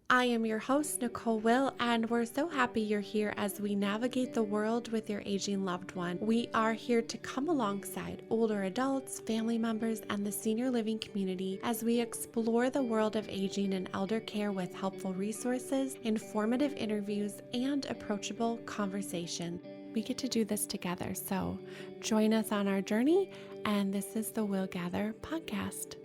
I am your host, Nicole Will, and we're so happy you're here as we navigate the world with your aging loved one. We are here to come alongside older adults, family members, and the senior living community as we explore the world of aging and elder care with helpful resources, informative interviews, and approachable conversation. We get to do this together, so join us on our journey, and this is the willGather podcast.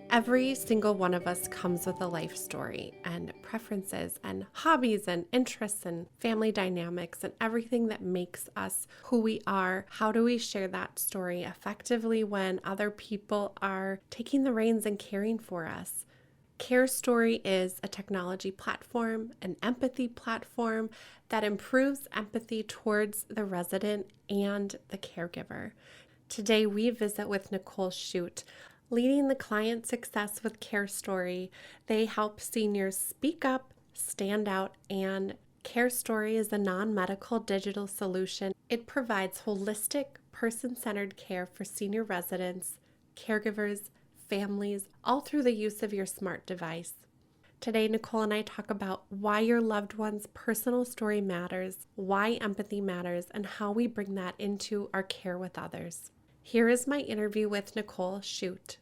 Every single one of us comes with a life story and preferences and hobbies and interests and family dynamics and everything that makes us who we are. How do we share that story effectively when other people are taking the reins and caring for us? CareStory is a technology platform, an empathy platform that improves empathy towards the resident and the caregiver. Today, we visit with Nicole Shute. Leading the client success with CareStory, they help seniors speak up, stand out, and CareStory is a non-medical digital solution. It provides holistic, person-centered care for senior residents, caregivers, families, all through the use of your smart device. Today, Nicole and I talk about why your loved one's personal story matters, why empathy matters, and how we bring that into our care with others. Here is my interview with Nicole Shute.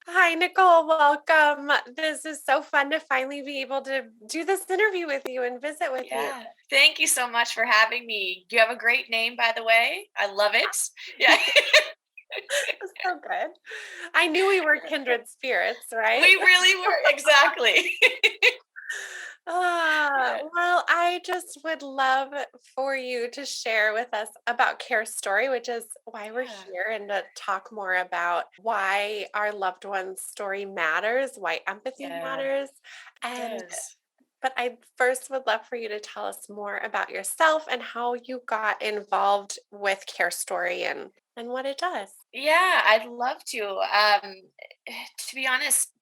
Hi, Nicole. Welcome. This is so fun to finally be able to do this interview with you and visit with you. Yeah. Thank you so much for having me. You have a great name, by the way. I love it. Yeah. That's so good. I knew we were kindred spirits, right? We really were. Exactly. Yeah. Well, I just would love for you to share with us about Care Story, which is why we're Yeah. here, and to talk more about why our loved one's story matters, why empathy Yeah. matters. It And does. but I first would love for you to tell us more about yourself and how you got involved with Care Story and what it does. Yeah, I'd love to. To be honest,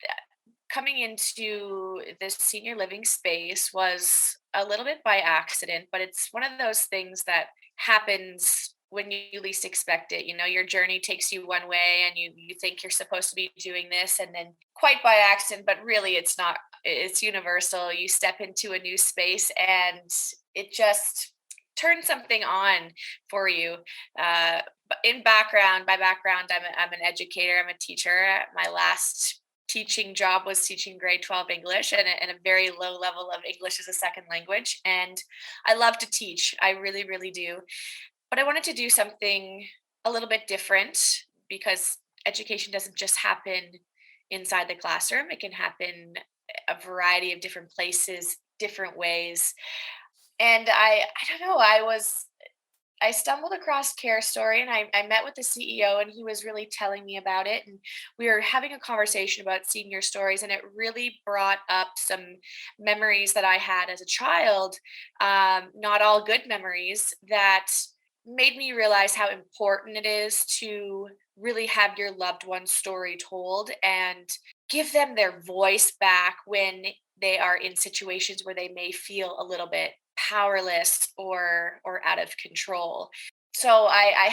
coming into this senior living space was a little bit by accident, but it's one of those things that happens when you least expect it. Your journey takes you one way and you think you're supposed to be doing this, and then quite by accident, but really it's not. It's universal. You step into a new space and it just turns something on for you. In background, by background, I'm an educator, I'm a teacher. My last teaching job was teaching grade 12 English and a very low level of English as a second language. And I love to teach. I really, really do. But I wanted to do something a little bit different because education doesn't just happen inside the classroom, it can happen a variety of different places, different ways. And I don't know, I stumbled across CareStory and I met with the CEO and he was really telling me about it. And we were having a conversation about senior stories, and it really brought up some memories that I had as a child, not all good memories, that made me realize how important it is to really have your loved one's story told and give them their voice back when they are in situations where they may feel a little bit powerless or out of control. So I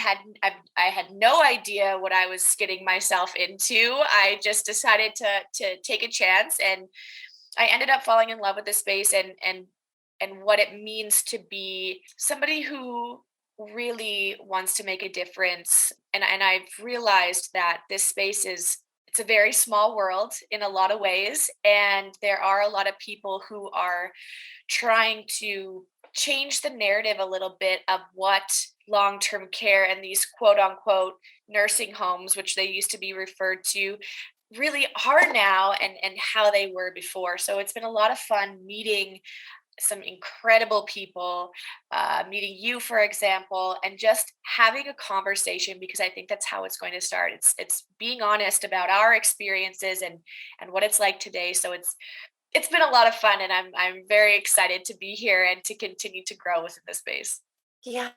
had no idea what I was getting myself into. I just decided to take a chance, and I ended up falling in love with the space and what it means to be somebody who really wants to make a difference. And I've realized that this space is it's a very small world in a lot of ways, and there are a lot of people who are trying to change the narrative a little bit of what long-term care and these quote unquote nursing homes, which they used to be referred to, really are now, and how they were before. So it's been a lot of fun meeting some incredible people, meeting you, for example, and just having a conversation, because I think that's how it's going to start. It's being honest about our experiences and what it's like today. So it's been a lot of fun, and I'm very excited to be here and to continue to grow within the space. Yeah,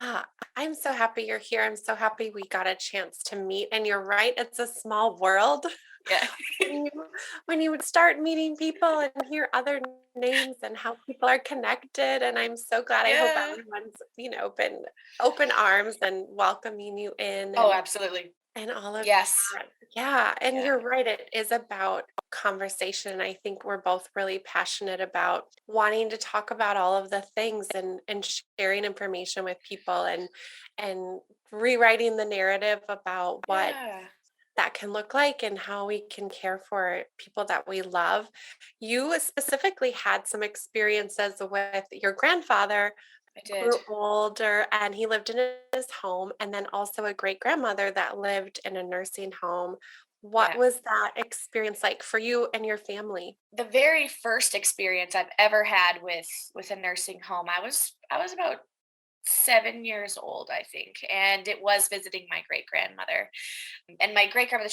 I'm so happy you're here. I'm so happy we got a chance to meet. And you're right, it's a small world. Yeah. when you when you would start meeting people and hear other names and how people are connected. And I'm so glad. I hope Yeah. everyone's, been open arms and welcoming you in Oh, and absolutely. And all of Yes. that. Yeah, and Yeah. you're right, it is about conversation. I think we're both really passionate about wanting to talk about all of the things and sharing information with people and rewriting the narrative about what Yeah. that can look like and how we can care for people that we love. You specifically had some experiences with your grandfather I did. grew older and he lived in his home, and then also a great grandmother that lived in a nursing home. What Yeah. was that experience like for you and your family? The very first experience I've ever had with a nursing home, I was about 7 years old, I think, and it was visiting my great grandmother. And my great grandmother,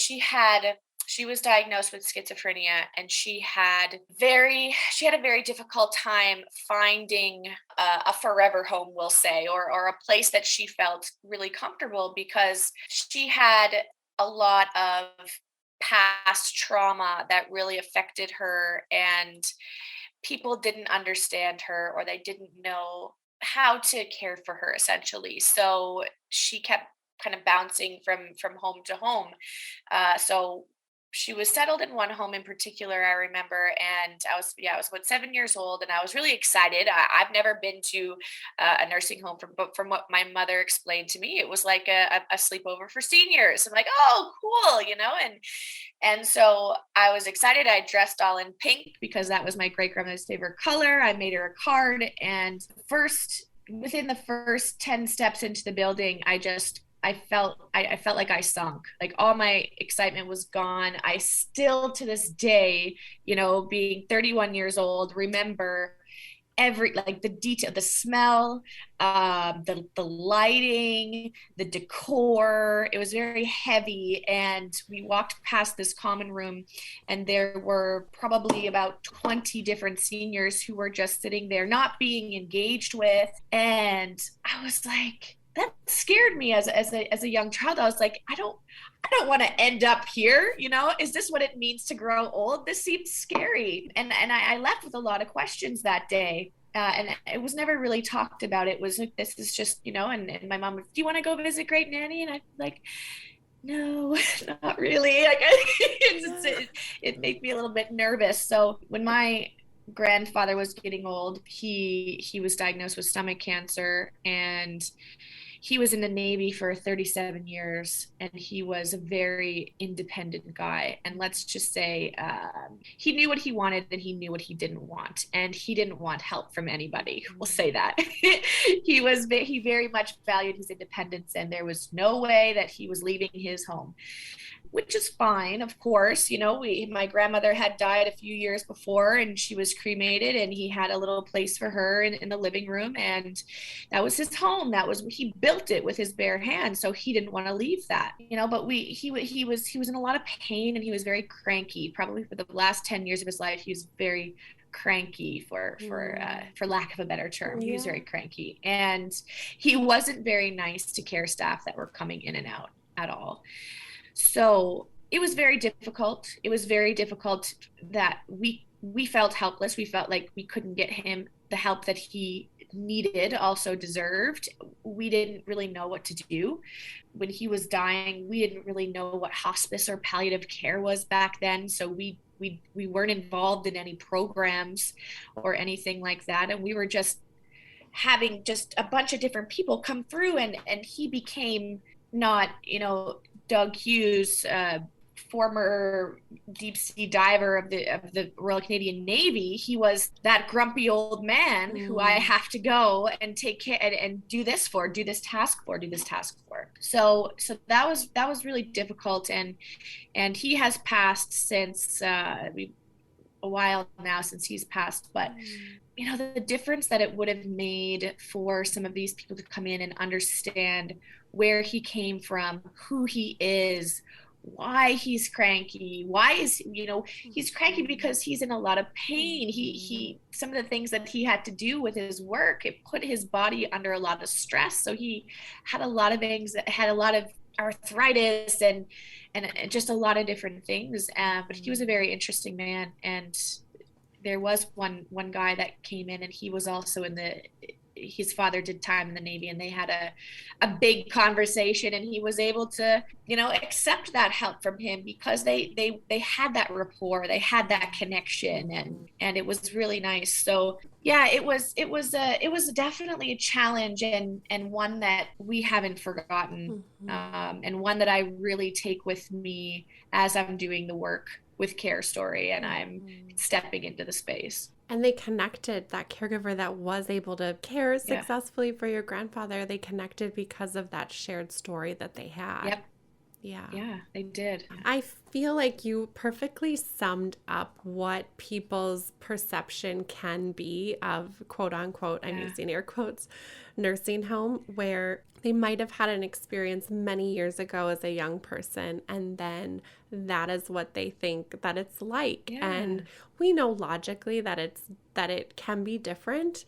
she was diagnosed with schizophrenia, and she had a very difficult time finding a forever home, we'll say, or a place that she felt really comfortable, because she had a lot of past trauma that really affected her, and people didn't understand her, or they didn't know how to care for her, essentially. So she kept kind of bouncing from home to home. So she was settled in one home in particular, I remember, and I was about 7 years old, and I was really excited. I've never been to a nursing home, but from what my mother explained to me, it was like a sleepover for seniors. I'm like, oh, cool, and so I was excited. I dressed all in pink because that was my great grandmother's favorite color. I made her a card, and within the first 10 steps into the building, I felt like I sunk. Like all my excitement was gone. I still to this day, being 31 years old, remember every, like, the detail, the smell, the lighting, the decor. It was very heavy, and we walked past this common room, and there were probably about 20 different seniors who were just sitting there, not being engaged with. And I was like, that scared me as a young child. I was like, I don't want to end up here. Is this what it means to grow old? This seems scary. And I left with a lot of questions that day. And it was never really talked about. It was like, this is just, and my mom would, do you want to go visit great nanny? And I'm like, no, not really. Like, it made me a little bit nervous. So when my grandfather was getting old, he was diagnosed with stomach cancer, and he was in the Navy for 37 years, and he was a very independent guy. And let's just say he knew what he wanted and he knew what he didn't want. And he didn't want help from anybody. We'll say that. He very much valued his independence, and there was no way that he was leaving his home, which is fine, of course. My grandmother had died a few years before, and she was cremated, and he had a little place for her in the living room, and that was his home. He built it with his bare hands, so he didn't want to leave that. But he was in a lot of pain, and he was very cranky. Probably for the last 10 years of his life, he was very cranky, for lack of a better term. He was very cranky, and he wasn't very nice to care staff that were coming in and out at all. So it was very difficult. It was very difficult that we felt helpless. We felt like we couldn't get him the help that he needed, also deserved. We didn't really know what to do. When he was dying, we didn't really know what hospice or palliative care was back then. So we weren't involved in any programs or anything like that. And we were just having just a bunch of different people come through, and he became not, Doug Hughes, former deep sea diver of the Royal Canadian Navy. He was that grumpy old man who I have to go and take care and do this for, do this task for, do this task for. So that was really difficult, and he has passed since a while now since he's passed. But the difference that it would have made for some of these people to come in and understand where he came from, who he is, why he's cranky, he's cranky because he's in a lot of pain. He some of the things that he had to do with his work, it put his body under a lot of stress. So he had a lot of things, had a lot of arthritis and just a lot of different things. But he was a very interesting man. And there was one guy that came in, and he was also in the his father did time in the Navy, and they had a big conversation, and he was able to, accept that help from him because they had that rapport, they had that connection, and it was really nice. So yeah, it was definitely a challenge, and one that we haven't forgotten, and one that I really take with me as I'm doing the work with CareStory and I'm stepping into the space. And they connected, that caregiver that was able to care Yeah. successfully for your grandfather, they connected because of that shared story that they had. Yep. Yeah. Yeah, they did. I feel like you perfectly summed up what people's perception can be of, quote unquote, I'm using air quotes, nursing home, where they might have had an experience many years ago as a young person, and then that is what they think that it's like. Yeah. And we know logically that it can be different.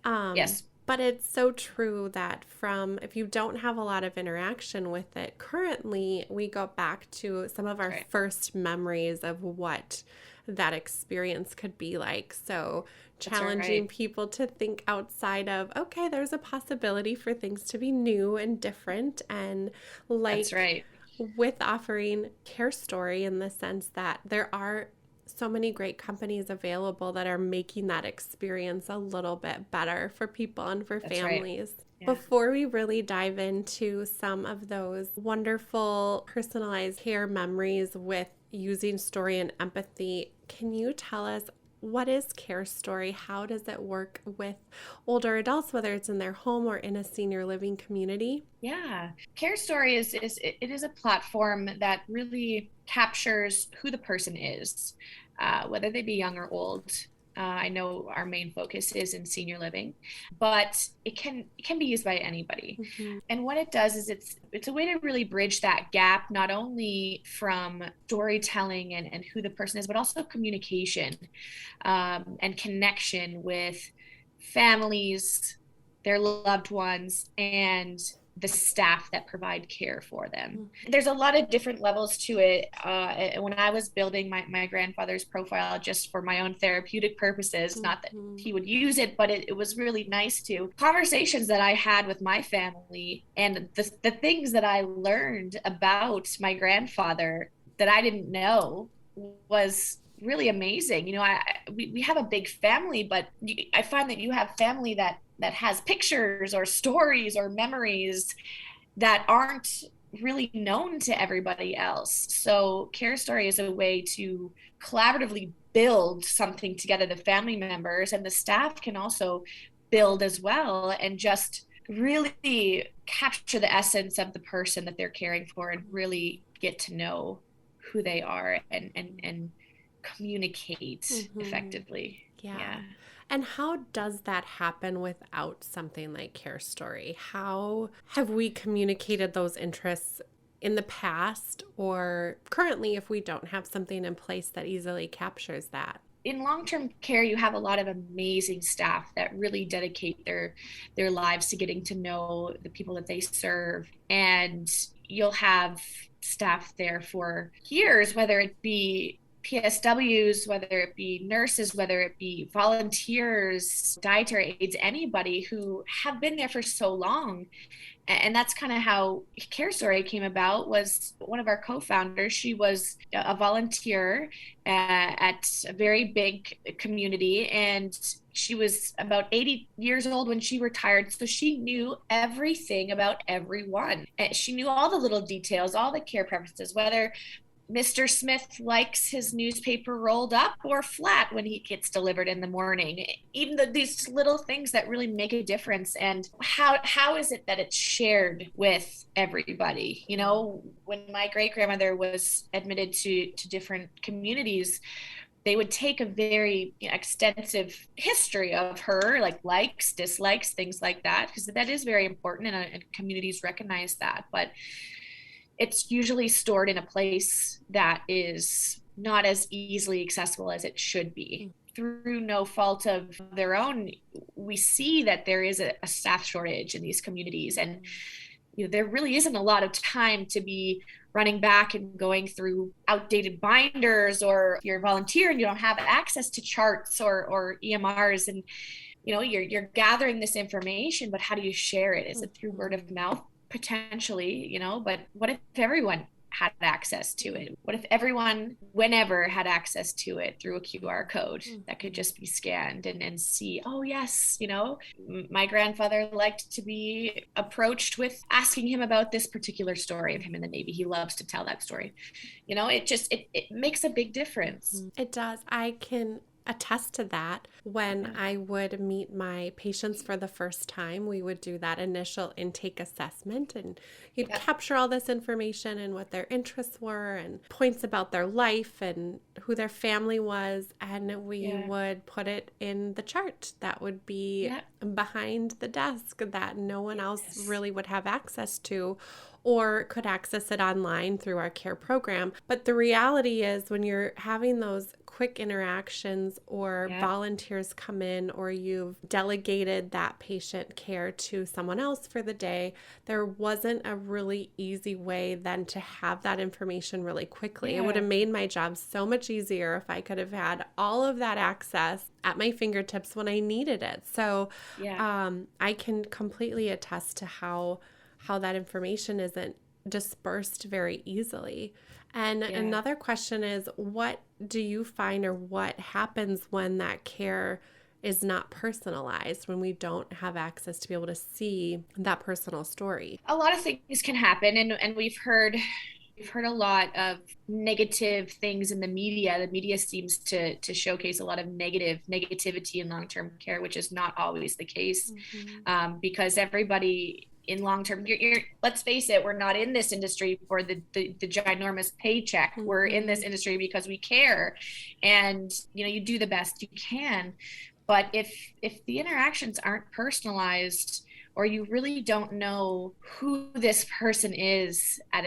Yes. But it's so true that if you don't have a lot of interaction with it currently, we go back to some of our first memories of what that experience could be like. So challenging people to think outside of, okay, there's a possibility for things to be new and different. And with offering CareStory, in the sense that there are so many great companies available that are making that experience a little bit better for people and for families. Yeah. Before we really dive into some of those wonderful personalized care memories with using story and empathy, can you tell us, what is CareStory? How does it work with older adults, whether it's in their home or in a senior living community? Yeah, CareStory is a platform that really captures who the person is, whether they be young or old. I know our main focus is in senior living, but it can be used by anybody. And what it does is it's a way to really bridge that gap, not only from storytelling and who the person is, but also communication, and connection with families, their loved ones, and the staff that provide care for them. There's a lot of different levels to it. When I was building my grandfather's profile just for my own therapeutic purposes, not that he would use it, but it was really nice to conversations that I had with my family, and the things that I learned about my grandfather that I didn't know was really amazing. We have a big family, but I find that you have family that has pictures or stories or memories that aren't really known to everybody else. So CareStory is a way to collaboratively build something together. The family members and the staff can also build as well, and just really capture the essence of the person that they're caring for and really get to know who they are and communicate effectively. Yeah. And how does that happen without something like CareStory? How have we communicated those interests in the past, or currently, if we don't have something in place that easily captures that? In long-term care, you have a lot of amazing staff that really dedicate their lives to getting to know the people that they serve. And you'll have staff there for years, whether it be PSWs, whether it be nurses, whether it be volunteers, dietary aides, anybody who have been there for so long. And that's kind of how CareStory came about. Was one of our co-founders. She was a volunteer at a very big community, and she was about 80 years old when she retired. So she knew everything about everyone. And she knew all the little details, all the care preferences, whether Mr. Smith likes his newspaper rolled up or flat when he gets delivered in the morning. Even these little things that really make a difference. And how is it that it's shared with everybody? When my great grandmother was admitted to different communities, they would take a very extensive history of her, like likes, dislikes, things like that, because that is very important, and communities recognize that. But it's usually stored in a place that is not as easily accessible as it should be. Through no fault of their own, we see that there is a staff shortage in these communities, and there really isn't a lot of time to be running back and going through outdated binders, or if you're a volunteer and you don't have access to charts or EMRs. And you're gathering this information, but how do you share it? Is it through word of mouth? Potentially, but what if everyone had access to it? What if everyone, whenever, had access to it through a QR code that could just be scanned and see, oh, yes, my grandfather liked to be approached with asking him about this particular story of him in the Navy. He loves to tell that story. It makes a big difference. It does. I can attest to that. When I would meet my patients for the first time, we would do that initial intake assessment, and you'd capture all this information and what their interests were and points about their life and who their family was, and we would put it in the chart that would be behind the desk that no one else really would have access to, or could access it online through our care program. But the reality is, when you're having those quick interactions, or volunteers come in, or you've delegated that patient care to someone else for the day, there wasn't a really easy way then to have that information really quickly. It would have made my job so much easier if I could have had all of that access at my fingertips when I needed it. So I can completely attest to how that information isn't dispersed very easily. And another question is, what do you find, or what happens when that care is not personalized, when we don't have access to be able to see that personal story? A lot of things can happen, and we've heard a lot of negative things in the media. The media seems to showcase a lot of negativity in long-term care, which is not always the case, because everybody in long-term, let's face it, we're not in this industry for the ginormous paycheck. We're in this industry because we care, and you do the best you can. But if the interactions aren't personalized, or you really don't know who this person is at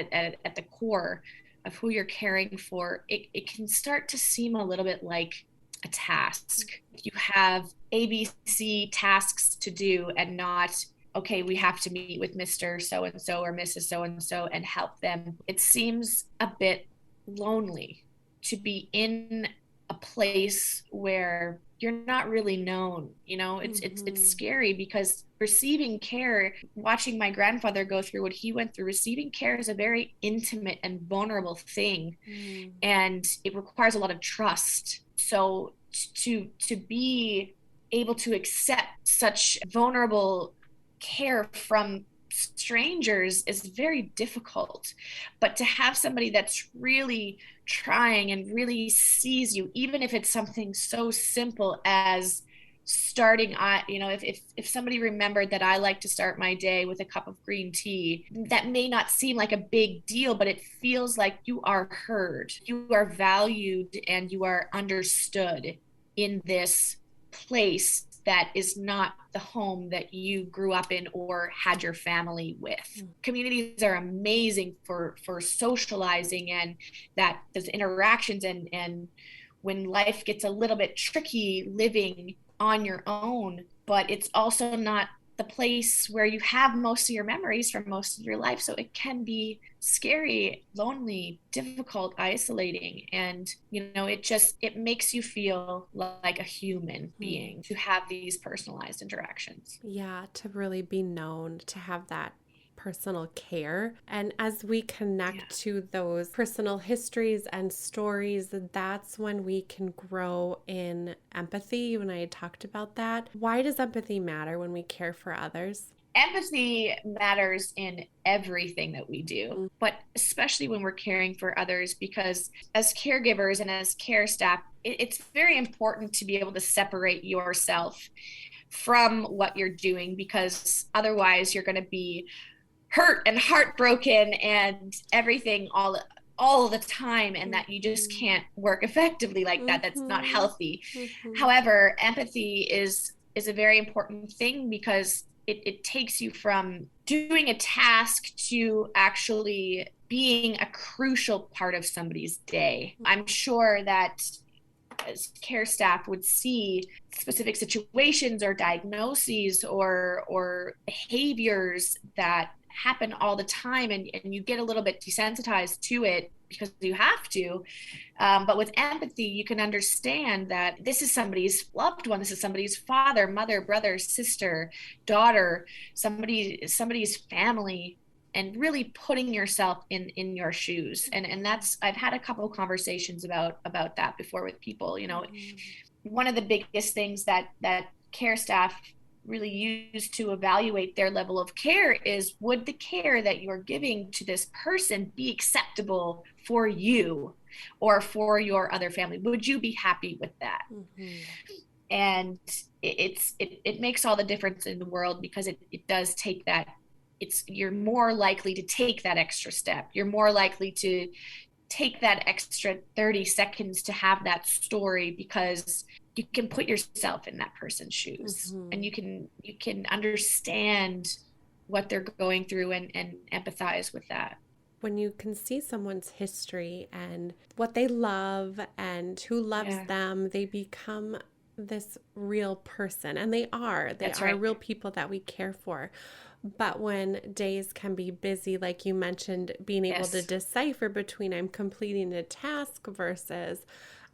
the core of who you're caring for, it can start to seem a little bit like a task. You have ABC tasks to do, and not, okay, we have to meet with Mr. So-and-so or Mrs. So-and-so and help them. It seems a bit lonely to be in a place where you're not really known. It's scary, because receiving care, watching my grandfather go through what he went through, receiving care is a very intimate and vulnerable thing, and it requires a lot of trust. So to be able to accept such vulnerable care from strangers is very difficult. But to have somebody that's really trying and really sees you, even if it's something so simple as starting, if somebody remembered that I like to start my day with a cup of green tea, that may not seem like a big deal, but it feels like you are heard, you are valued, and you are understood in this place that is not the home that you grew up in or had your family with. Communities are amazing for socializing, and that those interactions, and when life gets a little bit tricky, living on your own. But it's also not the place where you have most of your memories from most of your life. So it can be scary, lonely, difficult, isolating. And, it makes you feel like a human being to have these personalized interactions. Yeah, to really be known, to have that personal care. And as we connect to those personal histories and stories, that's when we can grow in empathy. You and I had talked about that. Why does empathy matter when we care for others? Empathy matters in everything that we do, but especially when we're caring for others, because as caregivers and as care staff, it's very important to be able to separate yourself from what you're doing, because otherwise you're going to be hurt and heartbroken and everything all the time, and that you just can't work effectively like that. That's not healthy. However, empathy is a very important thing, because it takes you from doing a task to actually being a crucial part of somebody's day. I'm sure that as care staff would see specific situations or diagnoses or behaviors that happen all the time, and you get a little bit desensitized to it because you have to. But with empathy, you can understand that this is somebody's loved one. This is somebody's father, mother, brother, sister, daughter, somebody's family, and really putting yourself in your shoes. And that's, I've had a couple of conversations about that before with people. One of the biggest things that care staff really use to evaluate their level of care is, would the care that you're giving to this person be acceptable for you or for your other family? Would you be happy with that? And it makes all the difference in the world, because it does take that. You're more likely to take that extra step. You're more likely to take that extra 30 seconds to have that story, because you can put yourself in that person's shoes, and you can understand what they're going through and empathize with that. When you can see someone's history and what they love and who loves them, they become this real person, and they are Right. real people that we care for. But when days can be busy, like you mentioned, being able to decipher between I'm completing a task versus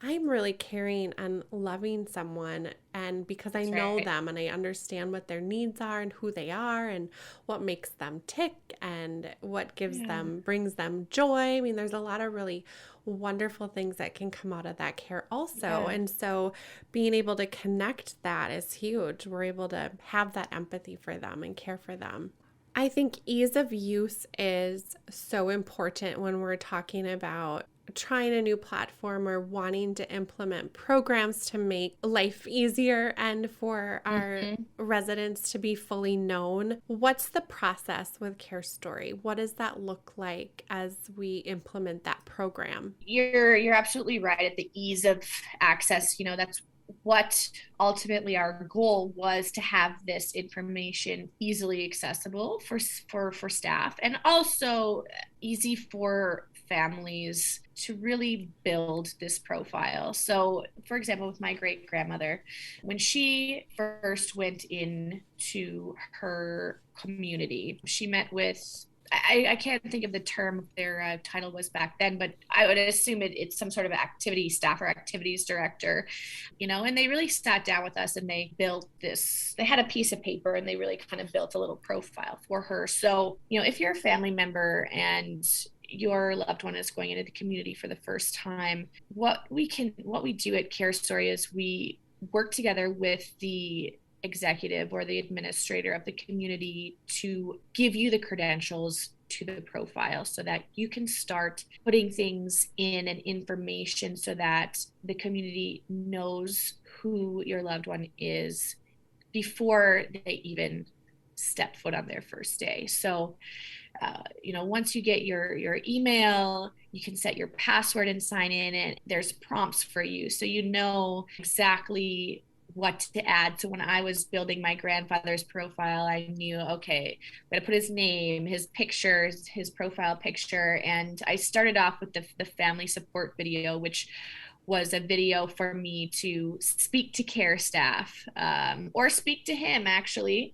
I'm really caring and loving someone, and because I know them and I understand what their needs are and who they are and what makes them tick and what brings them joy. I mean, there's a lot of really wonderful things that can come out of that care also. And so being able to connect that is huge. We're able to have that empathy for them and care for them. I think ease of use is so important when we're talking about trying a new platform or wanting to implement programs to make life easier and for our residents to be fully known. What's the process with CareStory? What does that look like as we implement that program? You're absolutely right at the ease of access. That's what ultimately our goal was, to have this information easily accessible for staff, and also easy for families to really build this profile. So, for example, with my great grandmother, when she first went into her community, she met with, I can't think of the term their title was back then, but I would assume it's some sort of activity staff or activities director, and they really sat down with us and they built this. They had a piece of paper and they really kind of built a little profile for her. So, if you're a family member and your loved one is going into the community for the first time, what we do at CareStory is we work together with the executive or the administrator of the community to give you the credentials to the profile, so that you can start putting things in and information so that the community knows who your loved one is before they even step foot on their first day. So once you get your email, you can set your password and sign in, and there's prompts for you, so you know exactly what to add. So when I was building my grandfather's profile, I knew, okay, I'm going to put his name, his pictures, his profile picture. And I started off with the family support video, which was a video for me to speak to care staff, or speak to him actually,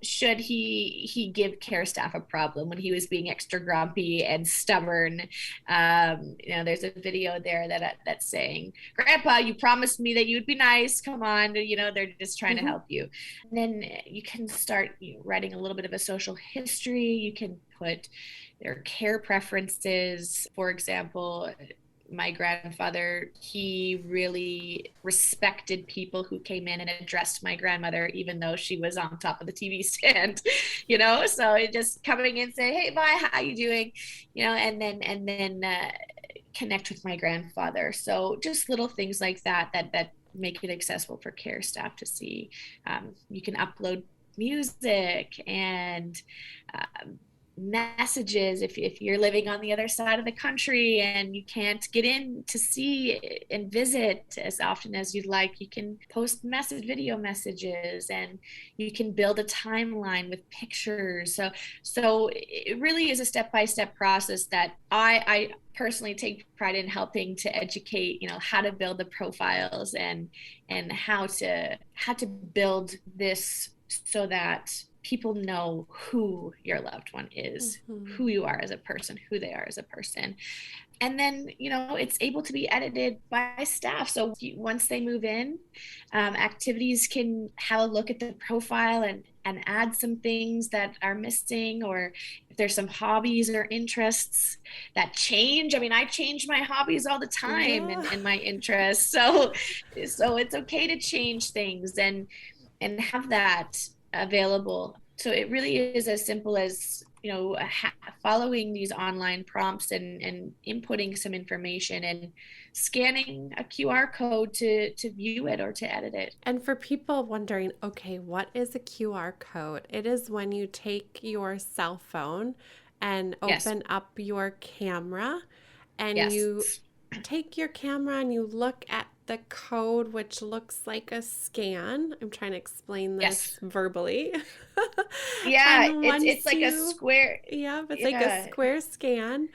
should he give care staff a problem when he was being extra grumpy and stubborn. There's a video there that's saying, "Grandpa, you promised me that you'd be nice. Come on." They're just trying to help you. And then you can start writing a little bit of a social history. You can put their care preferences. For example, my grandfather, he really respected people who came in and addressed my grandmother, even though she was on top of the TV stand, so it just coming in, say, "Hey, bye, how you doing?" And then connect with my grandfather. So just little things like that make it accessible for care staff to see. You can upload music and messages if you're living on the other side of the country and you can't get in to see and visit as often as you'd like. You can post video messages, and you can build a timeline with pictures. So it really is a step-by-step process that I personally take pride in helping to educate, how to build the profiles and how to build this so that people know who your loved one is, Mhm. who you are as a person, who they are as a person. And then, it's able to be edited by staff. So once they move in, activities can have a look at the profile and add some things that are missing, or if there's some hobbies or interests that change. I mean, I change my hobbies all the time Yeah. and my interests. So it's okay to change things and have that available. So it really is as simple as, following these online prompts and inputting some information and scanning a QR code to view it or to edit it. And for people wondering, okay, what is a QR code? It is when you take your cell phone and Yes. open up your camera and Yes. you take your camera and you look at the code, which looks like a scan. I'm trying to explain this Yes. verbally. Yeah, And it's once like a you, square. yeah, it's like a Yeah. square scan.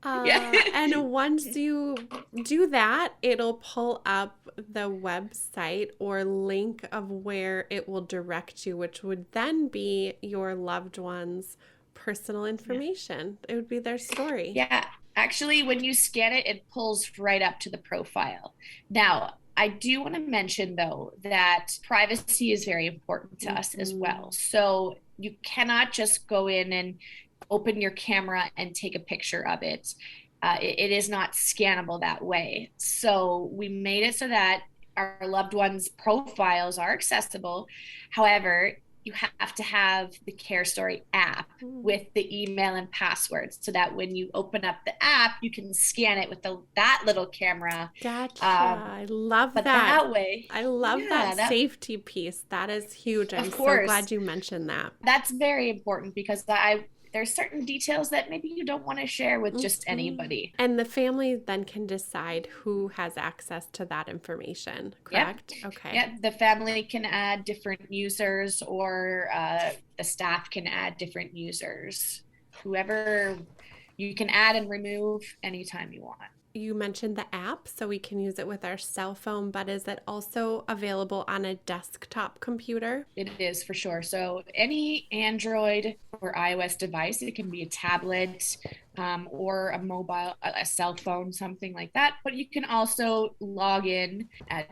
Yeah. And once you do that, it'll pull up the website or link of where it will direct you, which would then be your loved one's personal Yeah. information. It would be their story. Yeah, actually, when you scan it, it pulls right up to the profile. Now, I do want to mention, though, that privacy is very important to us as well. Mhm. So you cannot just go in and open your camera and take a picture of it. It is not scannable that way. So we made it so that our loved ones' profiles are accessible. However, you have to have the CareStory app Mm. with the email and passwords so that when you open up the app, you can scan it with that little camera. Gotcha. Um, I love but that. that way, I love that yeah, that safety piece. That is huge. I'm of so course, glad you mentioned that. that's very important because there's certain details that maybe you don't want to share with just Mhm. anybody. And the family then can decide who has access to that information, Yep. correct? Okay. Yep. The family can add different users, or the staff can add different users. Whoever you can add and remove anytime you want. You mentioned the app, so we can use it with our cell phone, but is it also available on a desktop computer? It is for sure. So any Android or iOS device, it can be a tablet, or a mobile, a cell phone, something like that. But you can also log in at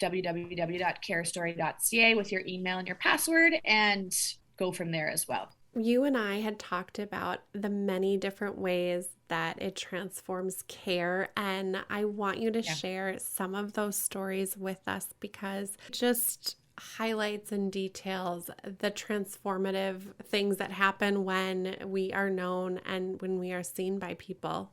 www.carestory.ca with your email and your password and go from there as well. You and I had talked about the many different ways that it transforms care, and I want you to Yeah. share some of those stories with us because it just highlights and details the transformative things that happen when we are known and when we are seen by people.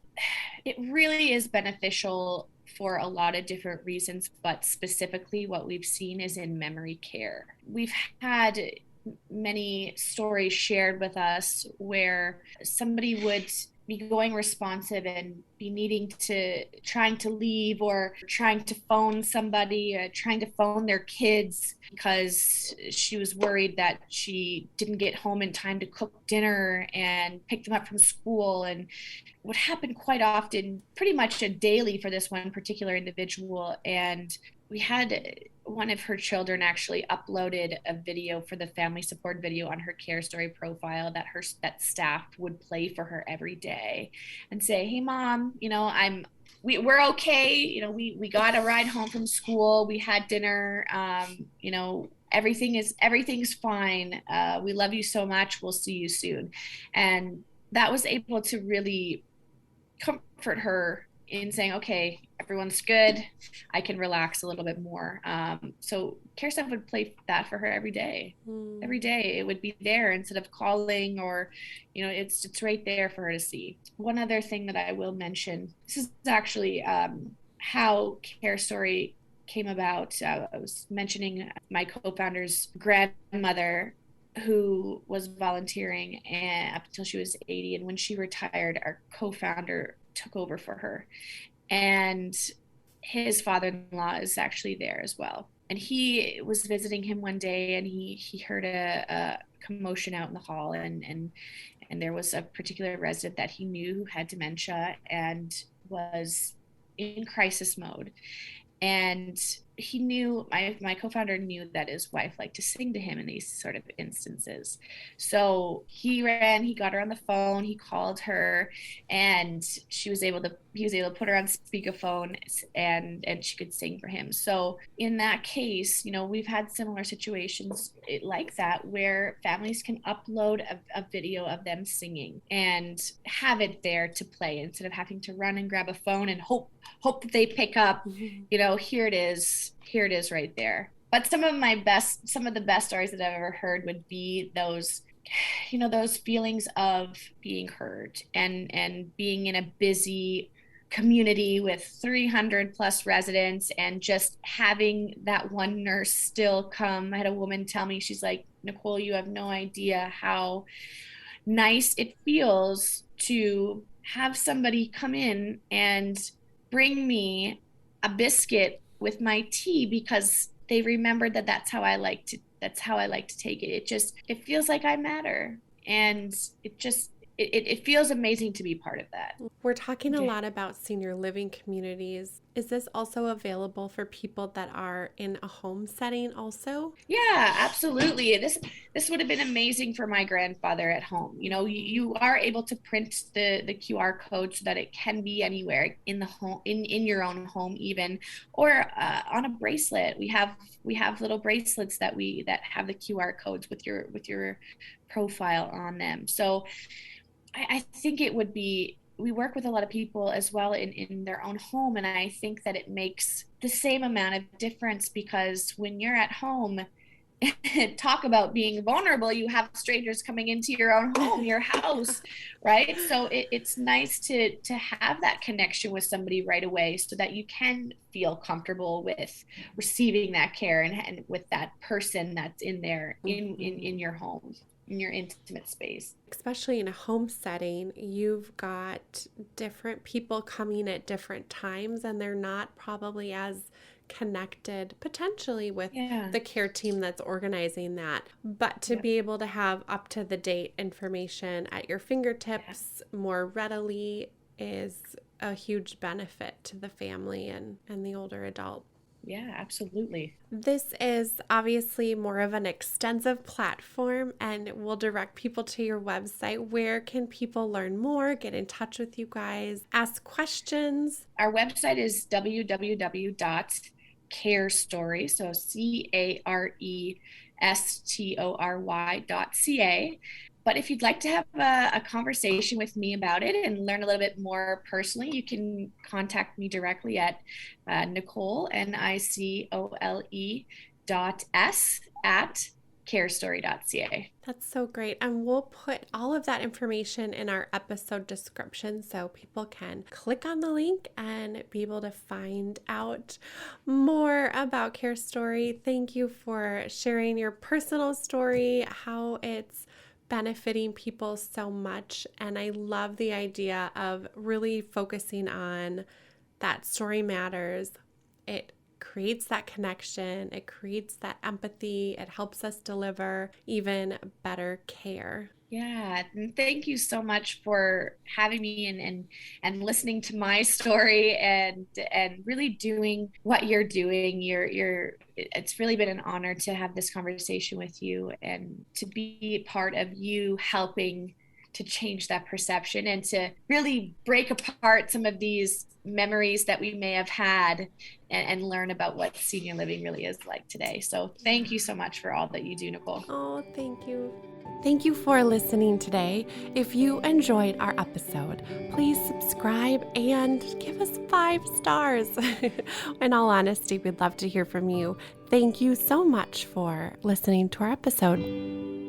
It really is beneficial for a lot of different reasons, but specifically what we've seen is in memory care. We've had many stories shared with us where somebody would be going responsive and be needing to trying to leave or trying to phone somebody, trying to phone their kids because she was worried that she didn't get home in time to cook dinner and pick them up from school. And what happened quite often, pretty much a daily for this one particular individual. And we had one of her children actually uploaded a video for the family support video on her CareStory profile that staff would play for her every day and say, "Hey, mom, we're okay. We got a ride home from school. We had dinner. Everything's fine. We love you so much. We'll see you soon." And that was able to really comfort her in saying, okay, everyone's good. I can relax a little bit more. So care staff would play that for her every day. Hmm. Every day it would be there instead of calling, or, it's right there for her to see. One other thing that I will mention, this is actually how CareStory came about. I was mentioning my co-founder's grandmother who was volunteering and up until she was 80, and when she retired, our co-founder took over for her, and his father-in-law is actually there as well. And he was visiting him one day, and he heard a commotion out in the hall, and there was a particular resident that he knew who had dementia and was in crisis mode. And he knew, my co-founder knew that his wife liked to sing to him in these sort of instances. So he got her on the phone, he called her, and he was able to put her on speakerphone, and she could sing for him. So in that case, we've had similar situations like that where families can upload a video of them singing and have it there to play instead of having to run and grab a phone and hope that they pick up. Here it is right there. But some of the best stories that I've ever heard would be those feelings of being heard and being in a busy community with 300 plus residents, and just having that one nurse still come. I had a woman tell me, she's like, Nicole, you have no idea how nice it feels to have somebody come in and bring me a biscuit with my tea, because they remembered that's how I like to take it. It feels like I matter, and it feels amazing to be part of that. We're talking a lot about senior living communities. Is this also available for people that are in a home setting also? Yeah, absolutely. This would have been amazing for my grandfather at home. You are able to print the QR code so that it can be anywhere in the home, in your own home even, or on a bracelet. We have little bracelets that have the QR codes with your profile on them. So I think it would be, we work with a lot of people as well in their own home. And I think that it makes the same amount of difference, because when you're at home, talk about being vulnerable, you have strangers coming into your own home, your house, right? So it's nice to have that connection with somebody right away, so that you can feel comfortable with receiving that care and with that person that's in there in your home, in your intimate space. Especially in a home setting, you've got different people coming at different times, and they're not probably as connected potentially with the care team that's organizing that. But to be able to have up to the date information at your fingertips more readily is a huge benefit to the family and the older adult. Yeah, absolutely. This is obviously more of an extensive platform, and will direct people to your website. Where can people learn more, get in touch with you guys, ask questions? Our website is www.CareStory, so CareStory.ca. But if you'd like to have a conversation with me about it and learn a little bit more personally, you can contact me directly at Nicole, NICOLE.S @carestory.ca. That's so great. And we'll put all of that information in our episode description so people can click on the link and be able to find out more about CareStory. Thank you for sharing your personal story, how it's benefiting people so much. And I love the idea of really focusing on that story matters. It creates that connection, it creates that empathy, it helps us deliver even better care. Yeah, and thank you so much for having me and listening to my story and really doing what you're doing. It's really been an honor to have this conversation with you and to be part of you helping to change that perception and to really break apart some of these memories that we may have had and learn about what senior living really is like today. So thank you so much for all that you do, Nicole. Oh, thank you. Thank you for listening today. If you enjoyed our episode, please subscribe and give us 5 stars. In all honesty, we'd love to hear from you. Thank you so much for listening to our episode.